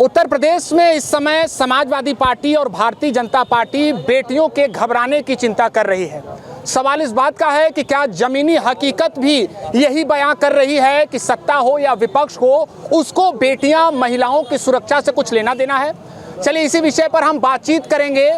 उत्तर प्रदेश में इस समय समाजवादी पार्टी और भारतीय जनता पार्टी बेटियों के घबराने की चिंता कर रही है। सवाल इस बात का है कि क्या जमीनी हकीकत भी यही बयां कर रही है कि सत्ता हो या विपक्ष हो, उसको बेटियां, महिलाओं की सुरक्षा से कुछ लेना देना है। चलिए इसी विषय पर हम बातचीत करेंगे।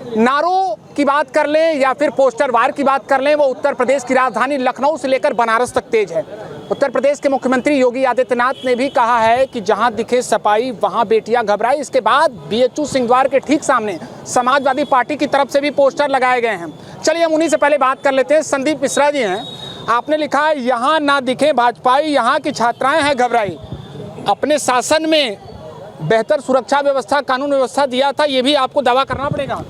नारों की बात कर लें या फिर पोस्टर वार की बात कर लें, वो उत्तर प्रदेश की राजधानी लखनऊ से लेकर बनारस तक तेज है। उत्तर प्रदेश के मुख्यमंत्री योगी आदित्यनाथ ने भी कहा है कि जहां दिखे सपाई वहां बेटियां घबराई। इसके बाद बीएचयू सिंहद्वार के ठीक सामने समाजवादी पार्टी की तरफ से भी पोस्टर लगाए गए हैं। चलिए हम उन्हीं से पहले बात कर लेते हैं। संदीप मिश्रा जी हैं, आपने लिखा है यहाँ ना दिखे भाजपाई, यहाँ की छात्राएं हैं घबराई। अपने शासन में बेहतर सुरक्षा व्यवस्था, कानून व्यवस्था दिया था, ये भी आपको दावा करना पड़ेगा।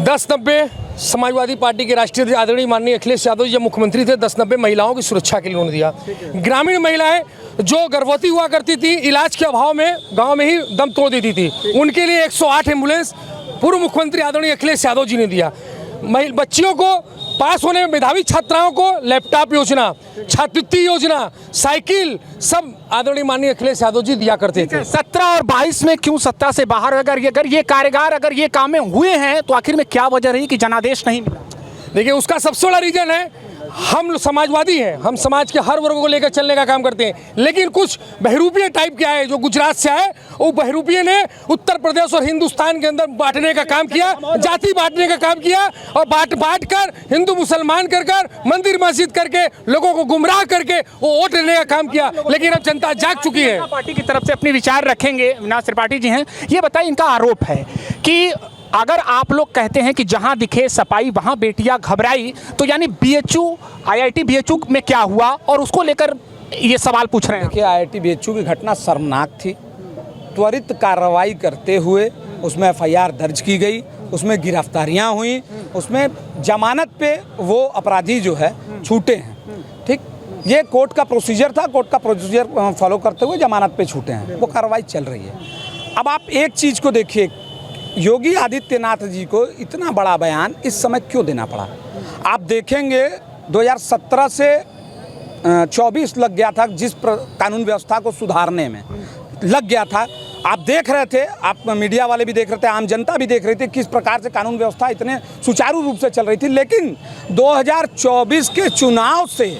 10-90 समाजवादी पार्टी के राष्ट्रीय आदरणीय माननीय अखिलेश यादव जी जब मुख्यमंत्री थे, 10-90 महिलाओं की सुरक्षा के लिए उन्होंने दिया। ग्रामीण महिलाएं जो गर्भवती हुआ करती थी, इलाज के अभाव में गांव में ही दम तोड़ देती थी, उनके लिए 108 एम्बुलेंस पूर्व मुख्यमंत्री आदरणीय अखिलेश यादव जी ने दिया। बच्चियों को पास होने में मेधावी छात्राओं को लैपटॉप योजना, छात्रवृत्ति योजना, साइकिल, सब आदरणीय माननीय अखिलेश यादव जी दिया करते थे। 17 और 22 में क्यों सत्ता से बाहर, अगर ये कार्यगार अगर ये काम में हुए हैं तो आखिर में क्या वजह रही कि जनादेश नहीं मिला? देखिए, उसका सबसे बड़ा रीजन है हम समाजवादी हैं, हम समाज के हर वर्ग को लेकर चलने का काम करते हैं। लेकिन कुछ बहरूपिये टाइप के आए जो गुजरात से आए, वो बहरूपिये ने उत्तर प्रदेश और हिंदुस्तान के अंदर बांटने का काम किया, जाति बांटने का काम किया और बांट कर हिंदू मुसलमान कर मंदिर मस्जिद करके लोगों को गुमराह करके वो वोट लेने का काम किया। लेकिन अब जनता जाग चुकी है। पार्टी की तरफ से अपने विचार रखेंगे। अविनाश त्रिपाठी जी हैं, ये बताइए, इनका आरोप है कि अगर आप लोग कहते हैं कि जहां दिखे सपाई वहां बेटियां घबराई, तो यानी बीएचयू, आईआईटी बीएचयू में क्या हुआ, और उसको लेकर ये सवाल पूछ रहे हैं। देखिए, आईआईटी बीएचयू की घटना शर्मनाक थी। त्वरित कार्रवाई करते हुए उसमें एफआईआर दर्ज की गई, उसमें गिरफ्तारियां हुई, उसमें जमानत पे वो अपराधी जो है छूटे हैं। ठीक, ये कोर्ट का प्रोसीजर था, कोर्ट का प्रोसीजर फॉलो करते हुए जमानत पे छूटे हैं, वो कार्रवाई चल रही है। अब आप एक चीज़ को देखिए, योगी आदित्यनाथ जी को इतना बड़ा बयान इस समय क्यों देना पड़ा? आप देखेंगे 2017 से 24 लग गया था, जिस कानून व्यवस्था को सुधारने में लग गया था। आप देख रहे थे, आप मीडिया वाले भी देख रहे थे, आम जनता भी देख रही थी किस प्रकार से कानून व्यवस्था इतने सुचारू रूप से चल रही थी। लेकिन 2024 के चुनाव से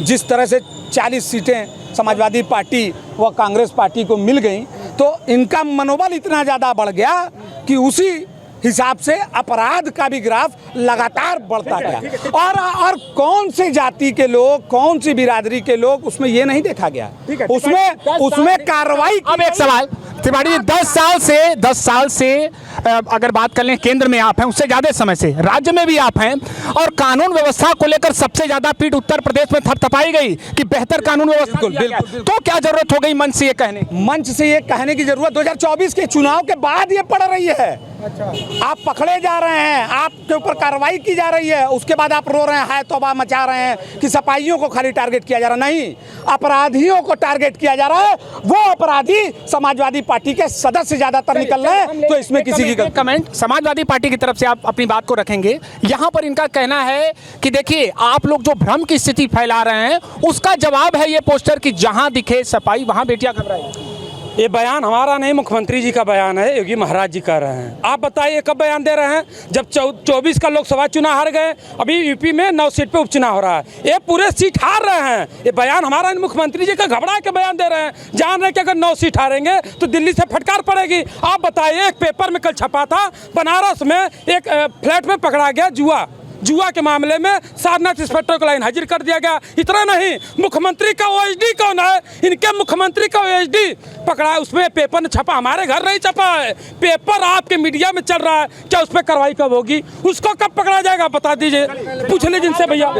जिस तरह से 40 सीटें समाजवादी पार्टी व कांग्रेस पार्टी को मिल गई, तो इनका मनोबल इतना ज़्यादा बढ़ गया कि उसी हिसाब से अपराध का भी ग्राफ लगातार बढ़ता गया। और कौन से जाति के लोग, कौन सी बिरादरी के लोग, उसमें ये नहीं देखा गया। उसमें कार्रवाई। अब एक सवाल त्रिपाठी, 10 साल से अगर बात कर लें, केंद्र में आप हैं, उससे ज्यादा समय से राज्य में भी आप हैं, और कानून व्यवस्था को लेकर सबसे ज्यादा पीठ उत्तर प्रदेश में थपथपाई गई कि बेहतर कानून व्यवस्था। बिल्कुल। तो क्या जरूरत हो गई मंच से ये कहने की जरूरत 2024 के चुनाव के बाद ये पड़ रही है। आप पकड़े जा रहे हैं, आपके ऊपर कार्रवाई की जा रही है, उसके बाद आप रो रहे हैं, हाय तौबा मचा रहे हैं कि सपाइयों को खाली टारगेट किया जा रहा। नहीं, अपराधियों को टारगेट किया जा रहा है। वो अपराधी समाजवादी पार्टी के सदस्य ज्यादातर निकल रहे हैं, तो इसमें किसी की कमेंट समाजवादी पार्टी की तरफ से आप अपनी बात को रखेंगे। यहाँ पर इनका कहना है कि देखिए, आप लोग जो भ्रम की स्थिति फैला रहे हैं, उसका जवाब है ये पोस्टर कि जहां दिखे सपाई वहां बेटियां घबराई। ये बयान हमारा नहीं, मुख्यमंत्री जी का बयान है, योगी महाराज जी कह रहे हैं। आप बताइए कब बयान दे रहे हैं? जब 24 का लोकसभा चुनाव हार गए, अभी यूपी में 9 सीट पे उपचुनाव हो रहा है, ये पूरे सीट हार रहे हैं। ये बयान हमारा, मुख्यमंत्री जी का घबरा के बयान दे रहे हैं, जान रहे कि अगर 9 सीट हारेंगे तो दिल्ली से फटकार पड़ेगी। आप बताइए, एक पेपर में कल छपा था, बनारस में एक फ्लैट में पकड़ा गया जुआ के मामले में सारनाथ इंस्पेक्टर को लाइन हाजिर कर दिया गया। इतना नहीं, मुख्यमंत्री का ओएसडी कौन है? इनके मुख्यमंत्री का ओएसडी पकड़ा है, उसमें पेपर ने छपा, हमारे घर नहीं छपा है, पेपर आपके मीडिया में चल रहा है। क्या उस पर कार्रवाई कब होगी? उसको कब पकड़ा जाएगा बता दीजिए, पूछ लीजिए इनसे भैया।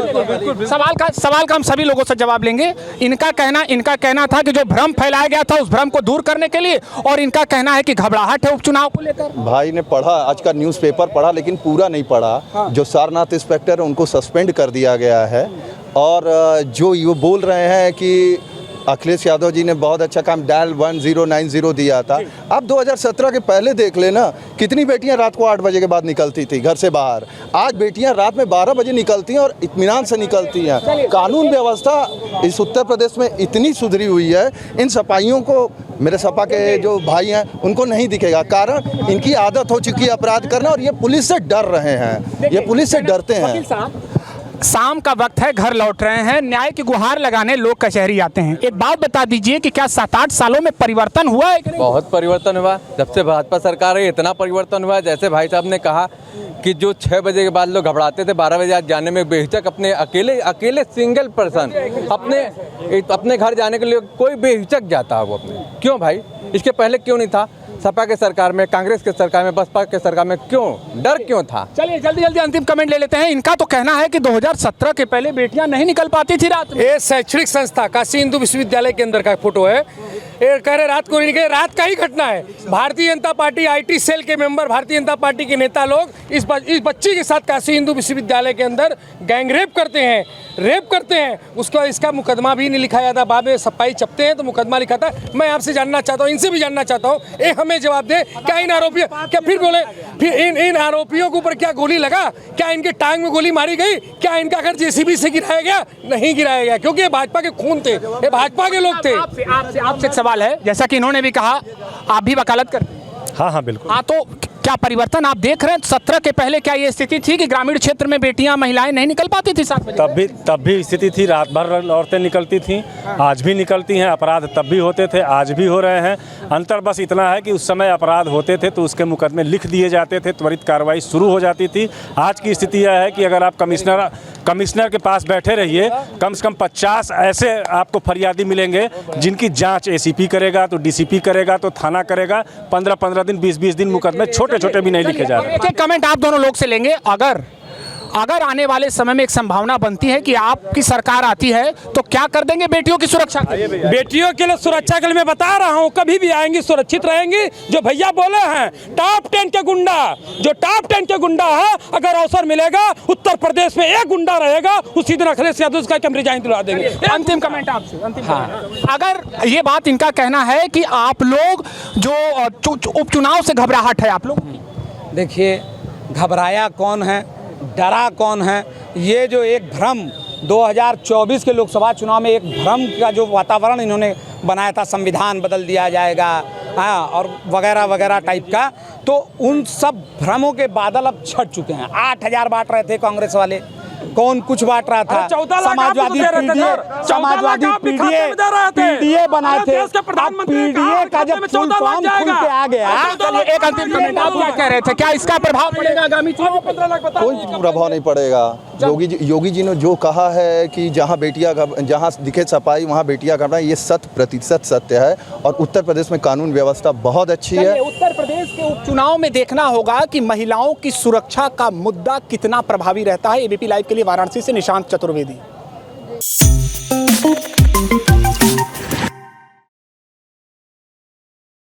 सवाल का हम सभी लोगों से जवाब लेंगे। इनका कहना था कि जो भ्रम फैलाया गया था उस भ्रम को दूर करने के लिए, और इनका कहना है कि घबराहट है उपचुनाव को लेकर। भाई ने पढ़ा, आज का न्यूज़पेपर पढ़ा, लेकिन पूरा नहीं पढ़ा। जो सारनाथ इंस्पेक्टर उनको सस्पेंड कर दिया गया है, और जो ये बोल रहे हैं कि अखिलेश यादव जी ने बहुत अच्छा काम डायल 1090 दिया था। अब 2017 के पहले देख लेना, कितनी बेटियां रात को 8 बजे के बाद निकलती थी घर से बाहर। आज बेटियां रात में 12 बजे निकलती हैं और इत्मीनान से निकलती हैं। कानून व्यवस्था इस उत्तर प्रदेश में इतनी सुधरी हुई है, इन सपाइयों को मेरे सपा के जो भाई हैं उनको नहीं दिखेगा। कारण इनकी आदत हो चुकी है अपराध करना, और ये पुलिस से डर रहे हैं, ये पुलिस से डरते हैं। शाम का वक्त है, घर लौट रहे हैं, न्याय की गुहार लगाने लोग कचहरी आते हैं। एक बात बता दीजिए कि क्या 7-8 सालों में परिवर्तन हुआ है कि नहीं? बहुत परिवर्तन हुआ। जब से भाजपा सरकार है इतना परिवर्तन हुआ। जैसे भाई साहब ने कहा कि जो 6 बजे के बाद लोग घबराते थे 12 बजे आज जाने में बेहिचक अपने अकेले सिंगल पर्सन अपने घर जाने के लिए कोई बेहिचक जाता है वो अपने। क्यों भाई? इसके पहले क्यों नहीं था? सपा के सरकार में, कांग्रेस के सरकार में, बसपा के सरकार में क्यों डर क्यों था? चलिए जल्दी जल्दी अंतिम कमेंट ले लेते हैं। इनका तो कहना है कि 2017 के पहले बेटियां नहीं निकल पाती थी रात में। ये शैक्षणिक संस्था काशी हिंदू विश्वविद्यालय के अंदर का फोटो है। ये कह रहे रात को नहीं निकले, रात का ही घटना है। Bharatiya Janata party IT cell के मेंबर, भारतीय जनता पार्टी के नेता लोग इस बच्ची के साथ काशी हिंदू विश्वविद्यालय के अंदर गैंगरेप करते हैं, रेप करते हैं। उसका इसका मुकदमा भी नहीं लिखा जाता। बाद में सफाई चपते हैं तो मुकदमा लिखा था। मैं आपसे जानना चाहता हूँ, इनसे भी जानना चाहता हूँ, ये हमें जवाब दे। क्या इन आरोपियों, क्या फिर बोले, फिर इन आरोपियों के ऊपर क्या गोली लगा? क्या इनके टांग में गोली मारी गई? क्या इनका घर JCB से गिराया गया? नहीं गिराया गया, क्योंकि ये भाजपा के खून थे, ये भाजपा के लोग थे। आपसे एक सवाल है, जैसा कि इन्होंने भी कहा, आप भी वकालत करते हैं। हाँ बिल्कुल। हाँ, तो क्या परिवर्तन आप देख रहे हैं? 17 के पहले क्या ये स्थिति थी कि ग्रामीण क्षेत्र में बेटियां, महिलाएं नहीं निकल पाती थी 7 बजे? तब भी स्थिति थी, रात भर औरतें निकलती थीं, आज भी निकलती हैं। अपराध तब भी होते थे, आज भी हो रहे हैं। अंतर बस इतना है कि उस समय अपराध होते थे तो उसके मुकदमे लिख दिए जाते थे, त्वरित कार्रवाई शुरू हो जाती थी। आज की स्थिति यह है कि अगर आप कमिश्नर के पास बैठे रहिए, कम से कम 50 ऐसे आपको फरियादी मिलेंगे जिनकी जांच ACP करेगा तो DCP करेगा तो थाना करेगा। 15-15 दिन, 20-20 दिन मुकदमे छोटे भी नहीं लिखे जा रहे। एक कमेंट आप दोनों लोग से लेंगे। अगर आने वाले समय में एक संभावना बनती है कि आपकी सरकार आती है तो क्या कर देंगे बेटियों की सुरक्षा के लिए? बेटियों के लिए सुरक्षा के लिए मैं बता रहा हूँ, कभी भी आएंगी सुरक्षित रहेंगी। जो भैया बोले हैं टॉप 10 के गुंडा, जो टॉप 10 के गुंडा है, अगर अवसर मिलेगा उत्तर प्रदेश में एक गुंडा रहेगा, उसी दिन अखिलेश यादव का कैमरे जाइन दिला देंगे। अंतिम कमेंट आपसे। अगर ये बात इनका कहना है कि आप लोग जो उपचुनाव से घबराहट है आप लोग, देखिए, घबराया कौन है, डरा कौन है? ये जो एक भ्रम 2024 के लोकसभा चुनाव में एक भ्रम का जो वातावरण इन्होंने बनाया था, संविधान बदल दिया जाएगा, हाँ, और वगैरह वगैरह टाइप का, तो उन सब भ्रमों के बादल अब छट चुके हैं। 8,000 बांट रहे थे कांग्रेस वाले, कौन कुछ बांट रहा था? समाजवादी PDA बनाए थे। अब PDA का जब फुल फॉर्म खुल के आ गया, एक अंतिम कमेंट आप क्या कह रहे थे? क्या इसका प्रभाव पड़ेगा आगामी चुनाव? कोई प्रभाव नहीं पड़ेगा। योगी जी ने जो कहा है कि जहाँ दिखे सफाई वहाँ बेटियां घबराएं, ये 100% सत्य है। और उत्तर प्रदेश में कानून व्यवस्था बहुत अच्छी है। उत्तर प्रदेश के उपचुनाव में देखना होगा कि महिलाओं की सुरक्षा का मुद्दा कितना प्रभावी रहता है। ABP लाइव के लिए वाराणसी से निशांत चतुर्वेदी।